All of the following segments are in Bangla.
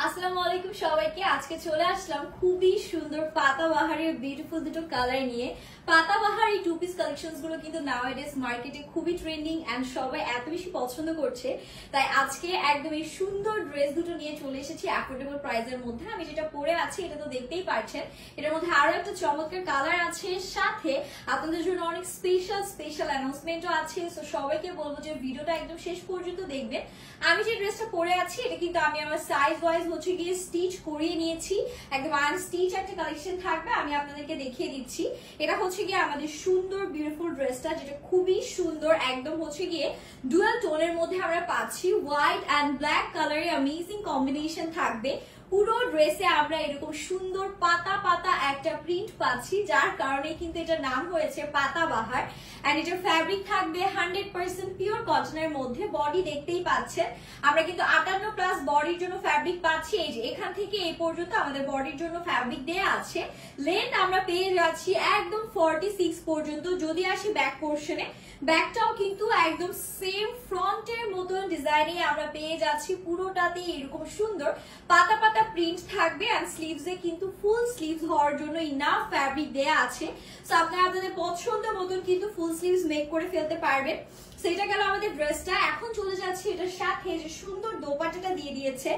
আসসালামু আলাইকুম সবাইকে। আজকে চলে আসলাম খুবই সুন্দর পাতাবাহারের বিউটিফুল দুটো কালার নিয়ে। পাতাবাহার এই টু পিস কালেকশনস গুলো কিন্তু নাওয়াডেজ মার্কেটে খুবই ট্রেন্ডিং এন্ড সবাই এত বেশি পছন্দ করছে, তাই আজকে একদম এই সুন্দর ড্রেস দুটো নিয়ে চলে এসেছি অ্যাফোর্ডেবল প্রাইসের মধ্যে। আমি যেটা পরে আছি এটা তো দেখতেই পারছেন, এটার মধ্যে আরো একটা চমৎকার কালার আছে, সাথে আপনাদের জন্য অনেক স্পেশাল অ্যানাউন্সমেন্টও আছে। সো সবাইকে বলবো যে ভিডিওটা একদম শেষ পর্যন্ত দেখবেন। আমি যে ড্রেসটা পরে আছি এটা কিন্তু আমি আমার সাইজ ওয়াইজ হচ্ছে গিয়ে স্টিচ করিয়ে নিয়েছি, একদম আনস্টিচ একটা কালেকশন থাকবে, আমি আপনাদেরকে দেখিয়ে দিচ্ছি। এটা হচ্ছে গিয়ে আমাদের সুন্দর বিউটিফুল ড্রেসটা, যেটা খুবই সুন্দর, একদম হচ্ছে গিয়ে ডুয়াল টোনের মধ্যে আমরা পাচ্ছি। হোয়াইট এন্ড ব্ল্যাক কালারের অ্যামেজিং কম্বিনেশন থাকবে। পুরো ড্রেসে আমরা এরকম সুন্দর পাতা পাতা একটা প্রিন্ট পাচ্ছি, যার কারণে কিন্তু এটা নাম হয়েছে পাতাবাহার। এন্ড এটার ফ্যাব্রিক থাকবে 100% পিওর কটনের মধ্যে। বডি দেখতেই পাচ্ছেন, আমরা কিন্তু 58+ বডির জন্য ফ্যাব্রিক পাচ্ছি। এই যে এখান থেকে এই পর্যন্ত আমাদের বডির জন্য ফ্যাব্রিক দেয়া আছে। লেন্থ আমরা পেয়ে যাচ্ছি একদম 46 পর্যন্ত। যদি আসি ব্যাক পোর্শনে, ব্যাকটাও কিন্তু একদম সেম ফ্রন্টের মতন ডিজাইনে আমরা পেয়ে যাচ্ছি। পুরোটাতে এরকম সুন্দর পাতা পাতা প্রিন্ট থাকবে এন্ড স্লিভসে কিন্তু ফুল স্লিভস হওয়ার জন্য ইনাফ ফ্যাব্রিক দেয়া আছে। সো আপনারা আপনাদের পছন্দ মতন কিন্তু ফুল স্লিভস মেক করে ফেলতে পারবেন। সেটা গেল আমাদের ড্রেসটা। এখন চলে যাচ্ছে এটার সাথে যে সুন্দর দোপাট্টাটা দিয়ে দিয়েছে।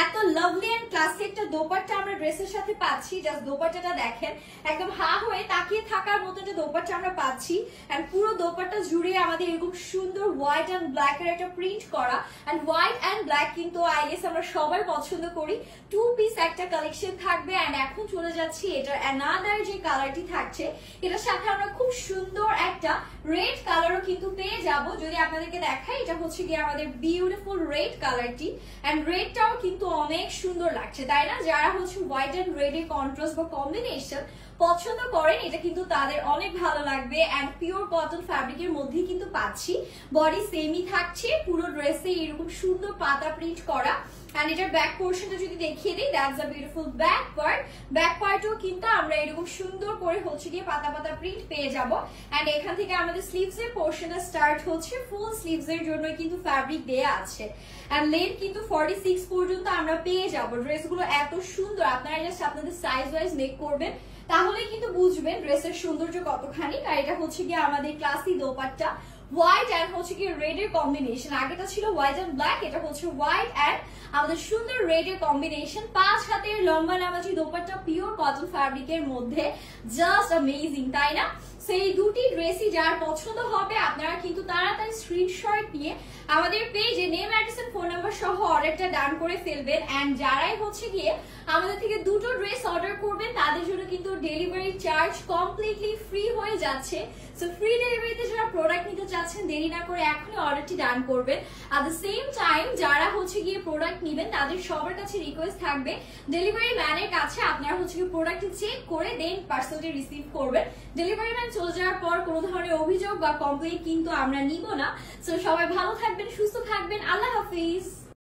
এত লাভলি এন্ড ক্লাসি একটা দোপাট্টা আমরা ড্রেসের সাথে পাচ্ছি। জাস্ট দোপাট্টাটা দেখেন, একদম হা হয়ে তাকিয়ে থাকার মতো একটা দোপাট্টা আমরা পাচ্ছি। এন্ড পুরো দোপাট্টা জুড়ে আমাদের এরকম সুন্দর হোয়াইট এন্ড ব্ল্যাক এর একটা প্রিন্ট করা। এন্ড হোয়াইট এন্ড ব্ল্যাক কিন্তু আই গেস আমরা সবাই পছন্দ করি। টু পিস একটা কালেকশন থাকবে। এন্ড এখন চলে যাচ্ছি এটার অ্যানাদার যে কালারটি থাকছে, এটার সাথে আমরা খুব সুন্দর একটা রেড কালারও কিন্তু পেয়ে যাব। যদি আপনাদেরকে দেখাই, এটা হচ্ছে গিয়ে আমাদের বিউটিফুল রেড কালারটি। এন্ড রেডটাও কিন্তু অনেক সুন্দর লাগছে, তাই না? যারা হচ্ছে হোয়াইট এন্ড রেড এর কন্ট্রাস্ট বা কম্বিনেশন পছন্দ করেন, এটা কিন্তু তাদের অনেক ভালো লাগবে। এন্ড পিওর কটন ফ্যাব্রিকের মধ্যে কিন্তু পাচ্ছি। বডি সেমই থাকছে, পুরো ড্রেসে এরকম সুন্দর পাতা প্রিন্ট করা। এন্ড এটার ব্যাক পোর্শনটা যদি দেখিয়ে দিই, that's a beautiful back part. Back পার্টও কিন্তু আমরা এরকম সুন্দর করে হচ্ছে গিয়ে পাতা পাতা প্রিন্ট পেয়ে যাব। এন্ড এখান থেকে আমাদের স্লিভস এর পোর্শনটা স্টার্ট হচ্ছে। ফুল স্লিভস এর জন্য কিন্তু ফ্যাব্রিক দেয়া আছে। এন্ড লেন্থ কিন্তু 46 পর্যন্ত আমরা পেয়ে যাব। ড্রেসগুলো এত সুন্দর, আপনারা জাস্ট আপনাদের সাইজ ওয়াইজ মেক করবেন, তাহলে কিন্তু বুঝবেন ড্রেসের সৌন্দর্য কতখানি। আর এটা হচ্ছে গিয়ে আমাদের ক্লাসি দোপাট্টা, হোয়াইট এন্ড হচ্ছে কি রেড এর কম্বিনেশন। আগেটা ছিল হোয়াইট এন্ড ব্ল্যাক, এটা হচ্ছে হোয়াইট এন্ড আমাদের সুন্দর রেড এর কম্বিনেশন। 5 হাতের লম্বা নামাজি দোপাট্টা পিওর কটন ফ্যাব্রিকের মধ্যে, জাস্ট অ্যামেজিং, তাই না? সেই দুটি ড্রেসই যার পছন্দ হবে আপনারা কিন্তু তাড়াতাড়ি স্ক্রিনশট নিয়ে আমাদের পেজে name, address and phone number সহ অর্ডারটা ডান করে ফেলবেন। এন্ড যারাই হচ্ছে গিয়ে আমাদের থেকে দুটো ড্রেস অর্ডার করবেন, তাদের জন্য কিন্তু ডেলিভারি চার্জ কমপ্লিটলি ফ্রি হয়ে যাচ্ছে। সো ফ্রি ডেলিভারিতে যারা প্রোডাক্ট নিতে চাচ্ছেন, দেরি না করে এখনই অর্ডারটি ডান করবেন। এট দ্য সেম টাইম যারা হচ্ছে গিয়ে প্রোডাক্ট নেবেন, তাদের সবার কাছে রিকোয়েস্ট থাকবে ডেলিভারি ম্যানের কাছে আপনারা হচ্ছে গিয়ে প্রোডাক্টটি চেক করে দেন পার্সেলটি রিসিভ করবেন। ডেলিভারি ম্যান চলে যাওয়ার পর কোনো ধরনের অভিযোগ বা কমপ্লেইন কিন্তু আমরা নিব না। সো সবাই ভালো থাকবেন, সুস্থ থাকবেন। আল্লাহ হাফিজ।